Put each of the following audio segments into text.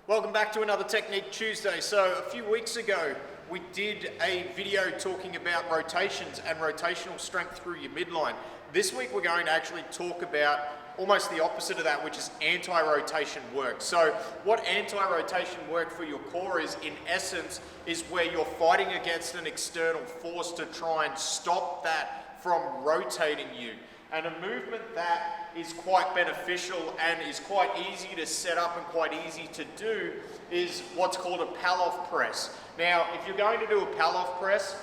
Welcome back to another Technique Tuesday. So a few weeks ago, we did a video talking about rotations and rotational strength through your midline. This week, we're going to actually talk about almost the opposite of that, which is anti-rotation work. So what anti-rotation work for your core is, in essence, is where you're fighting against an external force to try and stop that from rotating you. And a movement that is quite beneficial and is quite easy to set up and quite easy to do is what's called a Paloff press. Now, if you're going to do a Paloff press,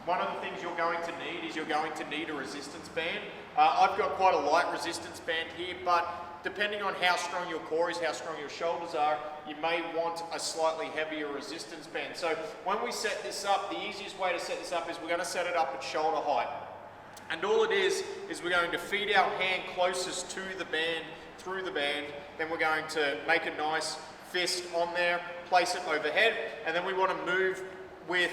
one of the things you're going to need is you're going to need a resistance band. I've got quite a light resistance band here, but depending on how strong your core is, how strong your shoulders are, you may want a slightly heavier resistance band. So when we set this up, the easiest way to set this up is we're going to set it up at shoulder height. And all it is we're going to feed our hand closest to the band, through the band, then we're going to make a nice fist on there, place it overhead, and then we want to move with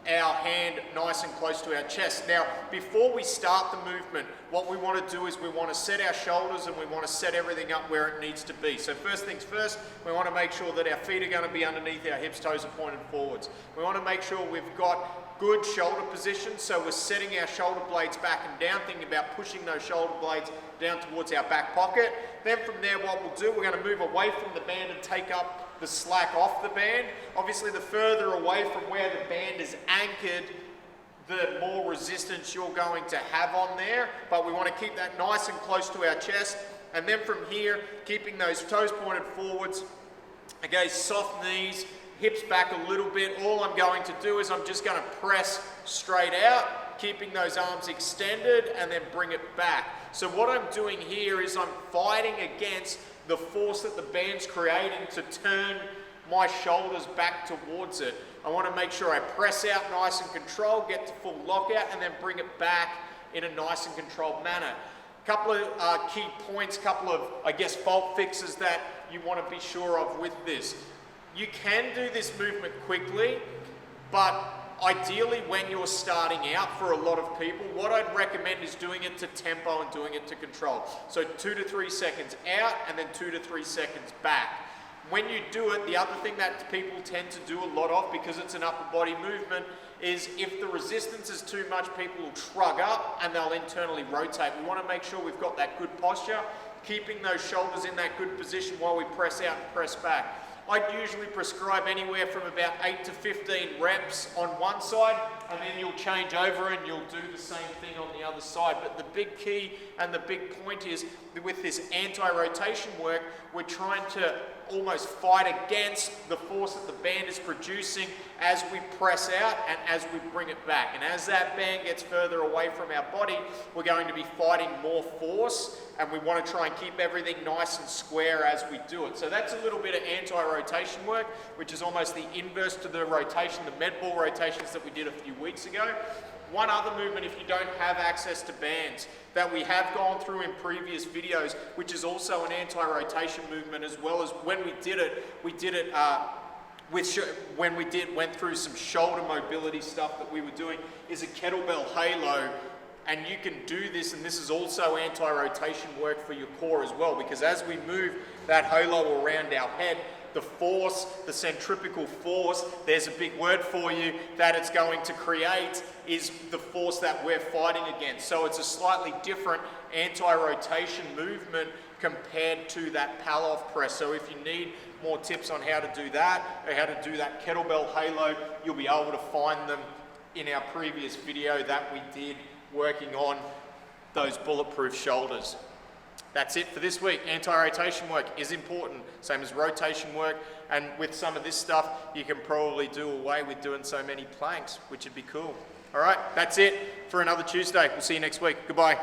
our hand nice and close to our chest. Now, before we start the movement, what we want to do is we want to set our shoulders and we want to set everything up where it needs to be. So first things first, we want to make sure that our feet are going to be underneath our hips, toes are pointed forwards. We want to make sure we've got good shoulder position, so we're setting our shoulder blades back and down, thinking about pushing those shoulder blades down towards our back pocket. Then from there, what we'll do, we're going to move away from the band and take up the slack off the band. Obviously, the further away from where the band is anchored, the more resistance you're going to have on there, but we want to keep that nice and close to our chest. And then from here, keeping those toes pointed forwards, okay, soft knees, hips back a little bit. All I'm going to do is I'm just going to press straight out, keeping those arms extended, and then bring it back. So what I'm doing here is I'm fighting against the force that the band's creating to turn my shoulders back towards it. I want to make sure I press out nice and controlled, get to full lockout, and then bring it back in a nice and controlled manner. Couple of key points, couple of, I guess, fault fixes that you want to be sure of with this. You can do this movement quickly, but ideally when you're starting out, for a lot of people, what I'd recommend is doing it to tempo and doing it to control. So 2 to 3 seconds out and then 2 to 3 seconds back. When you do it, the other thing that people tend to do a lot of, because it's an upper body movement, is if the resistance is too much, people will shrug up and they'll internally rotate. We want to make sure we've got that good posture, keeping those shoulders in that good position while we press out and press back. I'd usually prescribe anywhere from about 8 to 15 reps on one side, and then you'll change over and you'll do the same thing on the other side. But the big key and the big point is, with this anti-rotation work, we're trying to almost fight against the force that the band is producing as we press out and as we bring it back. And as that band gets further away from our body, we're going to be fighting more force, and we want to try and keep everything nice and square as we do it. So that's a little bit of anti-rotation work, which is almost the inverse to the rotation, the med ball rotations that we did a few weeks ago. One other movement, if you don't have access to bands, that we have gone through in previous videos, which is also an anti-rotation movement, as well as when we did it when we went through some shoulder mobility stuff that we were doing, is a kettlebell halo. And you can do this, and this is also anti-rotation work for your core as well, because as we move that halo around our head, the force, the centripetal force, there's a big word for you, that it's going to create is the force that we're fighting against. So it's a slightly different anti-rotation movement compared to that Paloff press. So if you need more tips on how to do that, or how to do that kettlebell halo, you'll be able to find them in our previous video that we did working on those bulletproof shoulders. That's it for this week. Anti-rotation work is important, same as rotation work, and with some of this stuff, you can probably do away with doing so many planks, which would be cool. All right, that's it for another Tuesday. We'll see you next week. Goodbye.